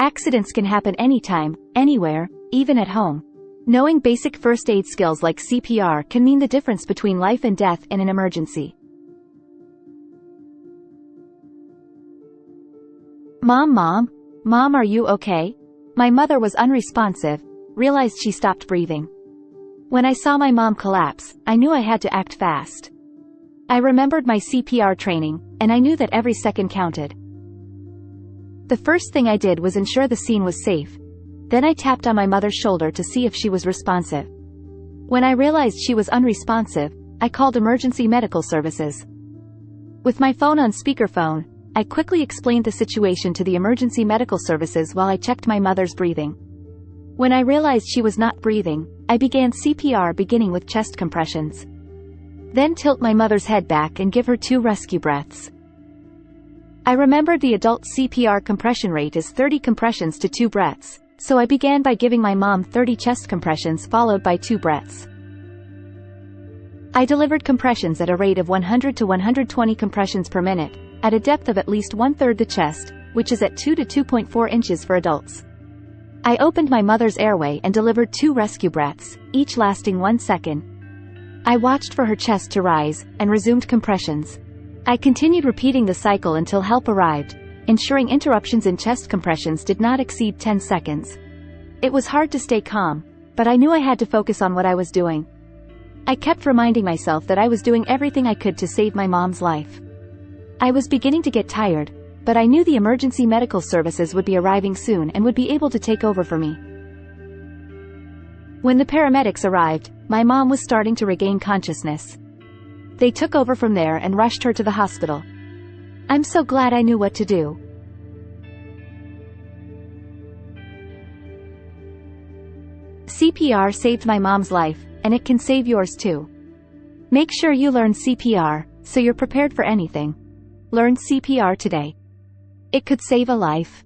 Accidents can happen anytime, anywhere, even at home. Knowing basic first aid skills like CPR can mean the difference between life and death in an emergency. Mom, are you okay? My mother was unresponsive, realized she stopped breathing. When I saw my mom collapse, I knew I had to act fast. I remembered my CPR training, and I knew that every second counted. The first thing I did was ensure the scene was safe. Then I tapped on my mother's shoulder to see if she was responsive. When I realized she was unresponsive, I called emergency medical services. With my phone on speakerphone, I quickly explained the situation to the emergency medical services while I checked my mother's breathing. When I realized she was not breathing, I began CPR, beginning with chest compressions. Then tilt my mother's head back and give her 2 rescue breaths. I remembered the adult CPR compression rate is 30 compressions to 2 breaths, so I began by giving my mom 30 chest compressions followed by 2 breaths. I delivered compressions at a rate of 100 to 120 compressions per minute, at a depth of at least 1/3 the chest, which is at 2 to 2.4 inches for adults. I opened my mother's airway and delivered 2 rescue breaths, each lasting 1 second. I watched for her chest to rise, and resumed compressions. I continued repeating the cycle until help arrived, ensuring interruptions in chest compressions did not exceed 10 seconds. It was hard to stay calm, but I knew I had to focus on what I was doing. I kept reminding myself that I was doing everything I could to save my mom's life. I was beginning to get tired, but I knew the emergency medical services would be arriving soon and would be able to take over for me. When the paramedics arrived, my mom was starting to regain consciousness. They took over from there and rushed her to the hospital. I'm so glad I knew what to do. CPR saved my mom's life, and it can save yours too. Make sure you learn CPR, so you're prepared for anything. Learn CPR today. It could save a life.